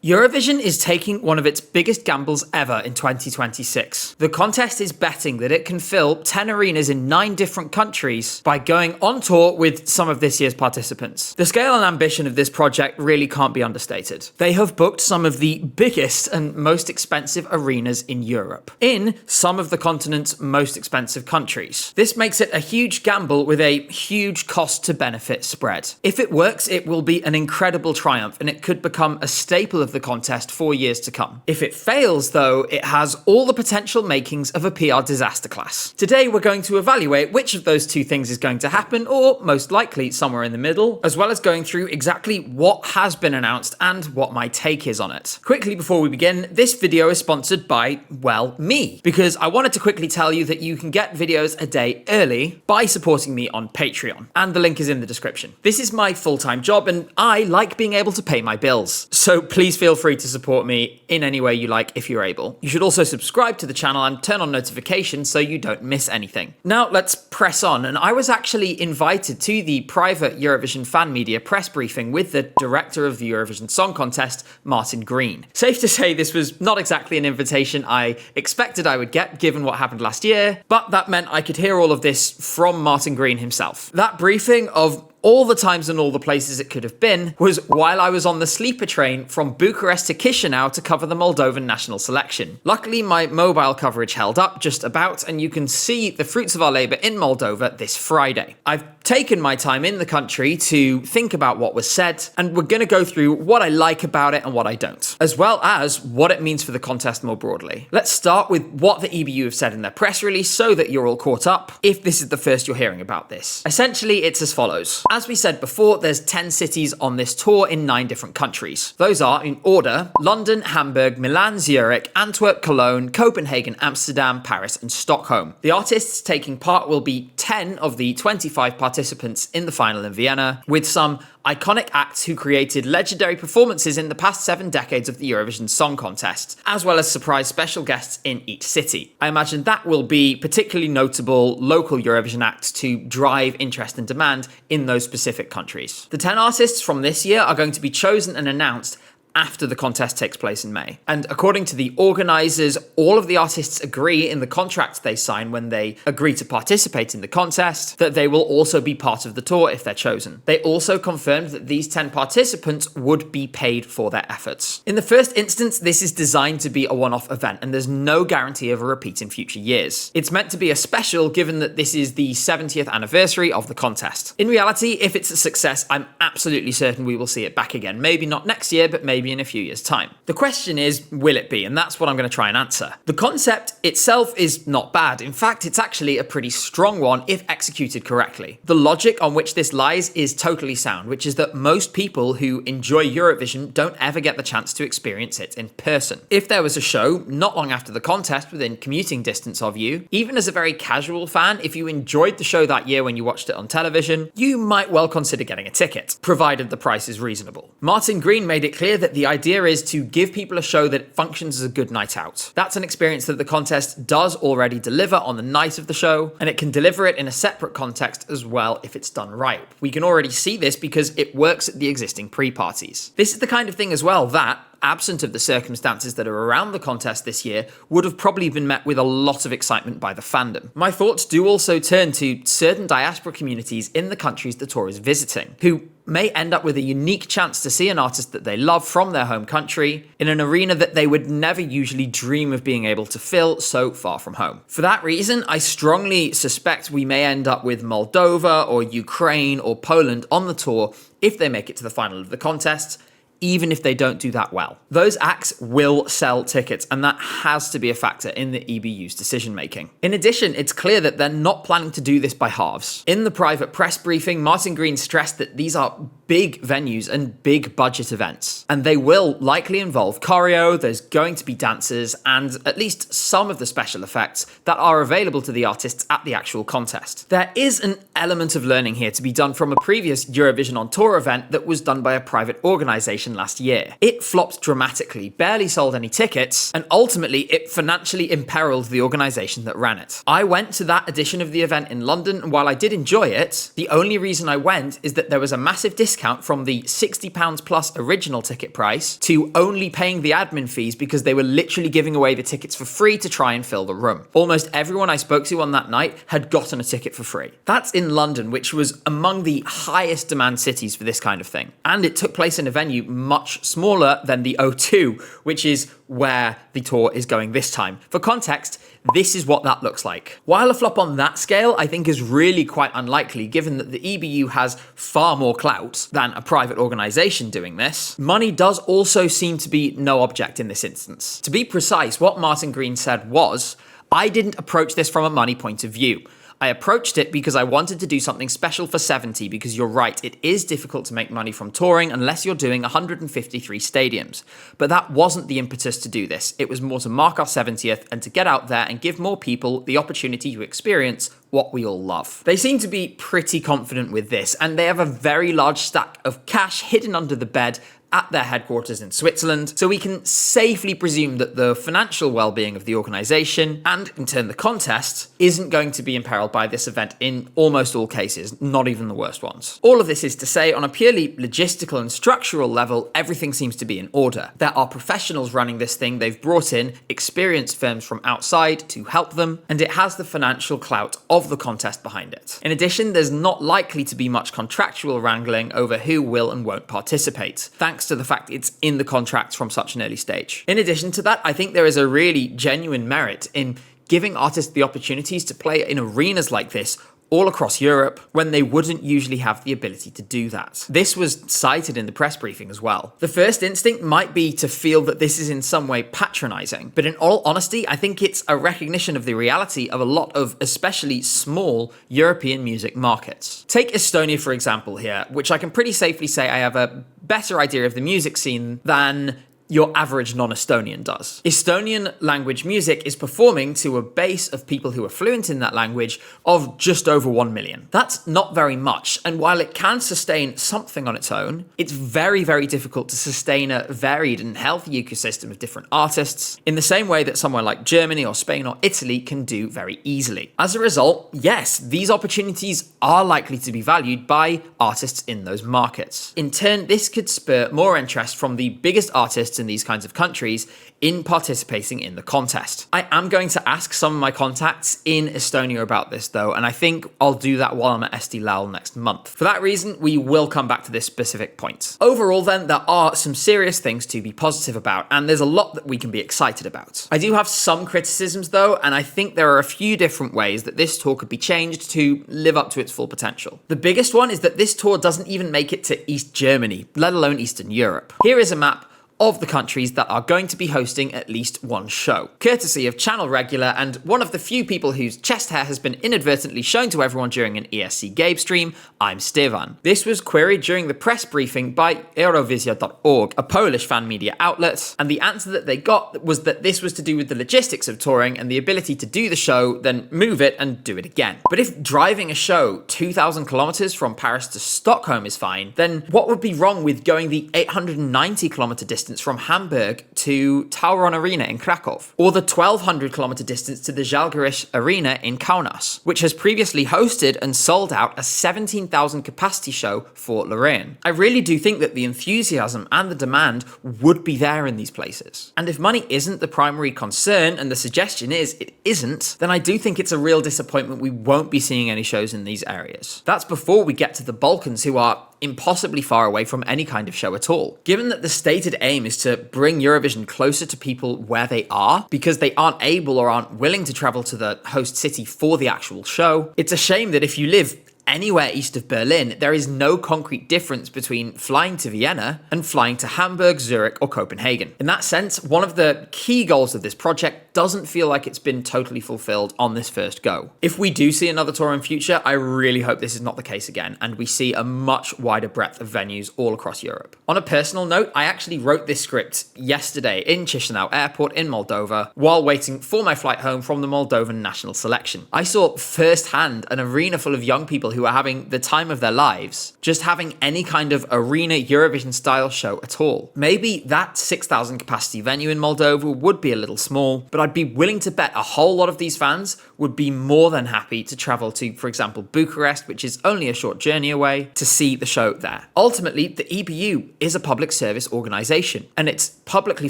Eurovision is taking one of its biggest gambles ever in 2026. The contest is betting that it can fill 10 arenas in 9 different countries by going on tour with some of this year's participants. The scale and ambition of this project really can't be understated. They have booked some of the biggest and most expensive arenas in Europe, in some of the continent's most expensive countries. This makes it a huge gamble with a huge cost to benefit spread. If it works, it will be an incredible triumph and it could become a staple of the contest for years to come. If it fails, though, it has all the potential makings of a PR disaster class. Today, we're going to evaluate which of those two things is going to happen, or most likely somewhere in the middle, as well as going through exactly what has been announced and what my take is on it. Quickly before we begin, this video is sponsored by, well, me, because I wanted to quickly tell you that you can get videos a day early by supporting me on Patreon, and the link is in the description. This is my full-time job, and I like being able to pay my bills, so please feel free to support me in any way you like if you're able. You should also subscribe to the channel and turn on notifications so you don't miss anything. Now let's press on, and I was actually invited to the private Eurovision fan media press briefing with the director of the Eurovision Song Contest, Martin Green. Safe to say this was not exactly an invitation I expected I would get given what happened last year, but that meant I could hear all of this from Martin Green himself. That briefing, of all the times and all the places it could have been, was while I was on the sleeper train from Bucharest to Chisinau to cover the Moldovan national selection. Luckily, my mobile coverage held up just about, and you can see the fruits of our labour in Moldova this Friday. I've taken my time in the country to think about what was said, and we're going to go through what I like about it and what I don't, as well as what it means for the contest more broadly. Let's start with what the EBU have said in their press release so that you're all caught up, if this is the first you're hearing about this. Essentially, it's as follows. As we said before, there's 10 cities on this tour in 9 different countries. Those are, in order, London, Hamburg, Milan, Zurich, Antwerp, Cologne, Copenhagen, Amsterdam, Paris, and Stockholm. The artists taking part will be 10 of the 25 participants in the final in Vienna, with some iconic acts who created legendary performances in the past 7 decades of the Eurovision Song Contest, as well as surprise special guests in each city. I imagine that will be particularly notable local Eurovision acts to drive interest and demand in those specific countries. The 10 artists from this year are going to be chosen and announced after the contest takes place in May. And according to the organisers, all of the artists agree in the contracts they sign when they agree to participate in the contest that they will also be part of the tour if they're chosen. They also confirmed that these 10 participants would be paid for their efforts. In the first instance, this is designed to be a one-off event, and there's no guarantee of a repeat in future years. It's meant to be a special given that this is the 70th anniversary of the contest. In reality, if it's a success, I'm absolutely certain we will see it back again. Maybe not next year, but maybe in a few years' time. The question is, will it be? And that's what I'm going to try and answer. The concept itself is not bad. In fact, it's actually a pretty strong one if executed correctly. The logic on which this lies is totally sound, which is that most people who enjoy Eurovision don't ever get the chance to experience it in person. If there was a show not long after the contest within commuting distance of you, even as a very casual fan, if you enjoyed the show that year when you watched it on television, you might well consider getting a ticket, provided the price is reasonable. Martin Green made it clear that the idea is to give people a show that functions as a good night out. That's an experience that the contest does already deliver on the night of the show, and it can deliver it in a separate context as well if it's done right. We can already see this because it works at the existing pre-parties. This is the kind of thing as well that, absent of the circumstances that are around the contest this year, would have probably been met with a lot of excitement by the fandom. My thoughts do also turn to certain diaspora communities in the countries the tour is visiting, who may end up with a unique chance to see an artist that they love from their home country in an arena that they would never usually dream of being able to fill so far from home. For that reason, I strongly suspect we may end up with Moldova or Ukraine or Poland on the tour if they make it to the final of the contest, even if they don't do that well. Those acts will sell tickets, and that has to be a factor in the EBU's decision-making. In addition, it's clear that they're not planning to do this by halves. In the private press briefing, Martin Green stressed that these are big venues and big budget events, and they will likely involve choreo, there's going to be dancers, and at least some of the special effects that are available to the artists at the actual contest. There is an element of learning here to be done from a previous Eurovision on Tour event that was done by a private organisation last year. It flopped dramatically, barely sold any tickets, and ultimately it financially imperiled the organisation that ran it. I went to that edition of the event in London, and while I did enjoy it, the only reason I went is that there was a massive discount discount from the £60 plus original ticket price to only paying the admin fees because they were literally giving away the tickets for free to try and fill the room. Almost everyone I spoke to on that night had gotten a ticket for free. That's in London, which was among the highest demand cities for this kind of thing. And it took place in a venue much smaller than the O2, which is where the tour is going this time. For context, this is what that looks like. While a flop on that scale, I think is really quite unlikely given that the EBU has far more clout than a private organisation doing this, money does also seem to be no object in this instance. To be precise, what Martin Green said was, "I didn't approach this from a money point of view. I approached it because I wanted to do something special for 70 because you're right, it is difficult to make money from touring unless you're doing 153 stadiums. But that wasn't the impetus to do this. It was more to mark our 70th and to get out there and give more people the opportunity to experience what we all love." They seem to be pretty confident with this, and they have a very large stack of cash hidden under the bed at their headquarters in Switzerland, so we can safely presume that the financial well-being of the organisation, and in turn the contest, isn't going to be imperiled by this event in almost all cases, not even the worst ones. All of this is to say, on a purely logistical and structural level, everything seems to be in order. There are professionals running this thing, they've brought in experienced firms from outside to help them, and it has the financial clout of the contest behind it. In addition, there's not likely to be much contractual wrangling over who will and won't participate, thanks to the fact it's in the contracts from such an early stage. In addition to that, I think there is a really genuine merit in giving artists the opportunities to play in arenas like this all across Europe when they wouldn't usually have the ability to do that. This was cited in the press briefing as well. The first instinct might be to feel that this is in some way patronizing, but in all honesty, I think it's a recognition of the reality of a lot of especially small European music markets. Take Estonia, for example, here, which I can pretty safely say I have a better idea of the music scene than your average non-Estonian does. Estonian language music is performing to a base of people who are fluent in that language of just over 1 million. That's not very much, and while it can sustain something on its own, it's very, very difficult to sustain a varied and healthy ecosystem of different artists in the same way that somewhere like Germany or Spain or Italy can do very easily. As a result, yes, these opportunities are likely to be valued by artists in those markets. In turn, this could spur more interest from the biggest artists in these kinds of countries in participating in the contest. I am going to ask some of my contacts in Estonia about this though, and I think I'll do that while I'm at SD Lowell next month. For that reason, we will come back to this specific point. Overall then, there are some serious things to be positive about, and there's a lot that we can be excited about. I do have some criticisms though, and I think there are a few different ways that this tour could be changed to live up to its full potential. The biggest one is that this tour doesn't even make it to East Germany, let alone Eastern Europe. Here is a map of the countries that are going to be hosting at least one show, courtesy of Channel Regular and one of the few people whose chest hair has been inadvertently shown to everyone during an ESC Gabe stream. I'm Stefan. This was queried during the press briefing by Eurovision.org, a Polish fan media outlet, and the answer that they got was that this was to do with the logistics of touring and the ability to do the show, then move it and do it again. But if driving a show 2,000 kilometers from Paris to Stockholm is fine, then what would be wrong with going the 890 kilometer distance from Hamburg to Tauron Arena in Krakow, or the 1,200 kilometer distance to the Žalgiris Arena in Kaunas, which has previously hosted and sold out a 17,000 capacity show for Lorraine. I really do think that the enthusiasm and the demand would be there in these places. And if money isn't the primary concern, and the suggestion is it isn't, then I do think it's a real disappointment we won't be seeing any shows in these areas. That's before we get to the Balkans, who are impossibly far away from any kind of show at all. Given that the stated aim is to bring Eurovision closer to people where they are, because they aren't able or aren't willing to travel to the host city for the actual show, it's a shame that if you live anywhere east of Berlin, there is no concrete difference between flying to Vienna and flying to Hamburg, Zurich, or Copenhagen. In that sense, one of the key goals of this project doesn't feel like it's been totally fulfilled on this first go. If we do see another tour in future, I really hope this is not the case again, and we see a much wider breadth of venues all across Europe. On a personal note, I actually wrote this script yesterday in Chisinau Airport in Moldova while waiting for my flight home from the Moldovan national selection. I saw firsthand an arena full of young people who are having the time of their lives, just having any kind of arena Eurovision style show at all. Maybe that 6,000 capacity venue in Moldova would be a little small, but I'd be willing to bet a whole lot of these fans would be more than happy to travel to, for example, Bucharest, which is only a short journey away, to see the show there. Ultimately, the EBU is a public service organisation, and it's publicly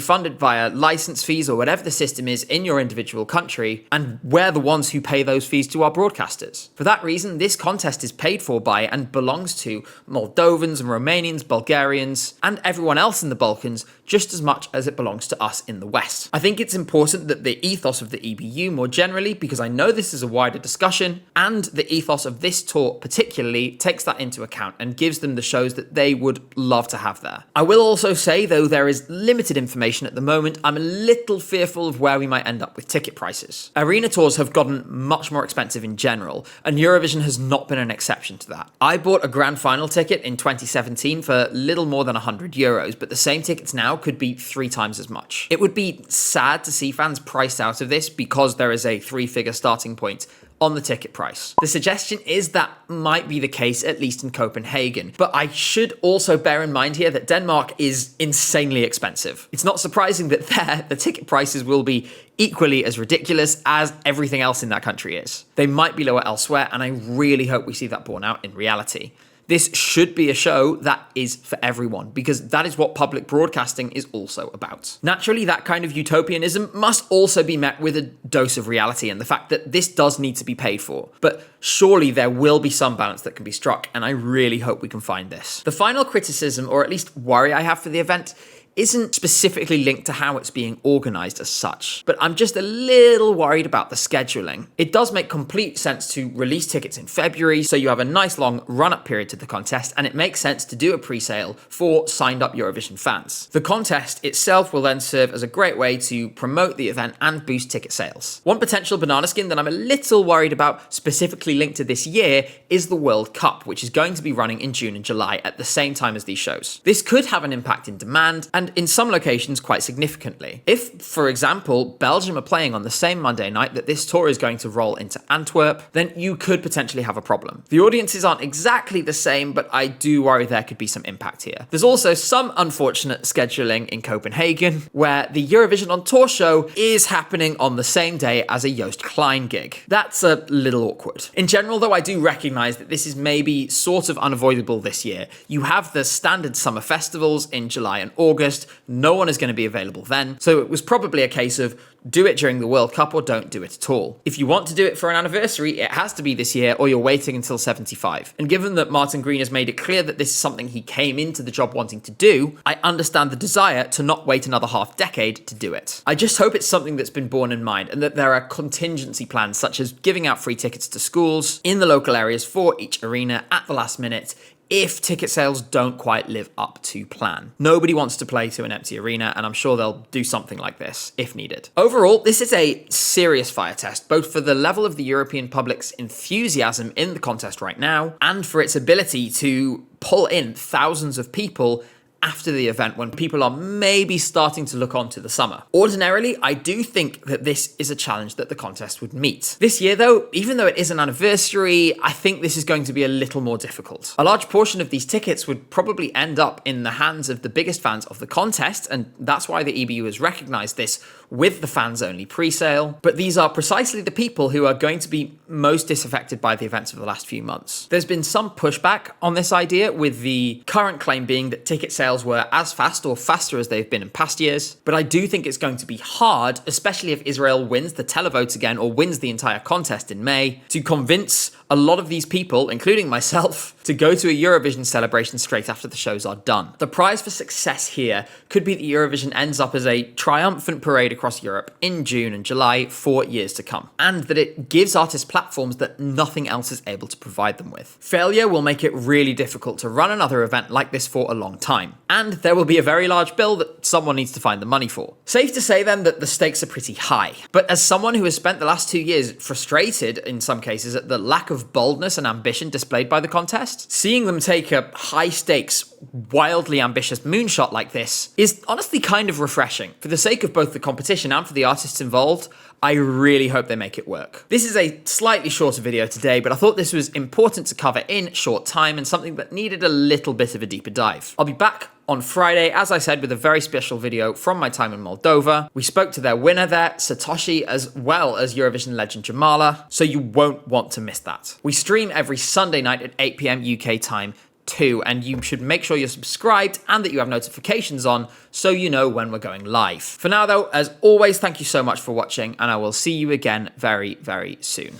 funded via licence fees or whatever the system is in your individual country, and we're the ones who pay those fees to our broadcasters. For that reason, this contest is paid for by and belongs to Moldovans and Romanians, Bulgarians, and everyone else in the Balkans just as much as it belongs to us in the West. I think it's important that the ethos of the EBU more generally, because I know this is a wider discussion, and the ethos of this tour particularly takes that into account and gives them the shows that they would love to have there. I will also say, though there is limited information at the moment, I'm a little fearful of where we might end up with ticket prices. Arena tours have gotten much more expensive in general, and Eurovision has not been an exception to that. I bought a grand final ticket in 2017 for little more than €100, but the same tickets now could be 3 times as much. It would be sad to see fans priced out of this because there is a 3-figure starting point on the ticket price. The suggestion is that might be the case, at least in Copenhagen. But I should also bear in mind here that Denmark is insanely expensive. It's not surprising that there, the ticket prices will be equally as ridiculous as everything else in that country is. They might be lower elsewhere, and I really hope we see that borne out in reality. This should be a show that is for everyone, because that is what public broadcasting is also about. Naturally, that kind of utopianism must also be met with a dose of reality and the fact that this does need to be paid for. But surely there will be some balance that can be struck, and I really hope we can find this. The final criticism, or at least worry I have for the event, isn't specifically linked to how it's being organised as such, but I'm just a little worried about the scheduling. It does make complete sense to release tickets in February, so you have a nice long run-up period to the contest, and it makes sense to do a pre-sale for signed-up Eurovision fans. The contest itself will then serve as a great way to promote the event and boost ticket sales. One potential banana skin that I'm a little worried about, specifically linked to this year, is the World Cup, which is going to be running in June and July at the same time as these shows. This could have an impact in demand, and in some locations quite significantly. If, for example, Belgium are playing on the same Monday night that this tour is going to roll into Antwerp, then you could potentially have a problem. The audiences aren't exactly the same, but I do worry there could be some impact here. There's also some unfortunate scheduling in Copenhagen, where the Eurovision on Tour show is happening on the same day as a Joost Klein gig. That's a little awkward. In general, though, I do recognise that this is maybe sort of unavoidable this year. You have the standard summer festivals in July and August. No one is going to be available then, so it was probably a case of do it during the World Cup or don't do it at all. If you want to do it for an anniversary, it has to be this year or you're waiting until 75. And given that Martin Green has made it clear that this is something he came into the job wanting to do, I understand the desire to not wait another half decade to do it. I just hope it's something that's been borne in mind and that there are contingency plans such as giving out free tickets to schools in the local areas for each arena at the last minute if ticket sales don't quite live up to plan. Nobody wants to play to an empty arena, and I'm sure they'll do something like this if needed. Overall, this is a serious fire test, both for the level of the European public's enthusiasm in the contest right now, and for its ability to pull in thousands of people after the event when people are maybe starting to look on to the summer. Ordinarily, I do think that this is a challenge that the contest would meet. This year though, even though it is an anniversary, I think this is going to be a little more difficult. A large portion of these tickets would probably end up in the hands of the biggest fans of the contest, and that's why the EBU has recognised this with the fans-only pre-sale, but these are precisely the people who are going to be most disaffected by the events of the last few months. There's been some pushback on this idea, with the current claim being that ticket sales were as fast or faster as they've been in past years, but I do think it's going to be hard, especially if Israel wins the televote again or wins the entire contest in May, to convince a lot of these people, including myself, to go to a Eurovision celebration straight after the shows are done. The prize for success here could be that Eurovision ends up as a triumphant parade across Europe in June and July for years to come, and that it gives artists platforms that nothing else is able to provide them with. Failure will make it really difficult to run another event like this for a long time, and there will be a very large bill that someone needs to find the money for. Safe to say then that the stakes are pretty high, but as someone who has spent the last 2 years frustrated in some cases at the lack of boldness and ambition displayed by the contest, seeing them take a high-stakes, wildly ambitious moonshot like this is honestly kind of refreshing. For the sake of both the competition and for the artists involved, I really hope they make it work. This is a slightly shorter video today, but I thought this was important to cover in short time and something that needed a little bit of a deeper dive. I'll be back on Friday, as I said, with a very special video from my time in Moldova. We spoke to their winner there, Satoshi, as well as Eurovision legend Jamala, so you won't want to miss that. We stream every Sunday night at 8 p.m. UK time too, and you should make sure you're subscribed and that you have notifications on so you know when we're going live. For now though, as always, thank you so much for watching, and I will see you again very, very soon.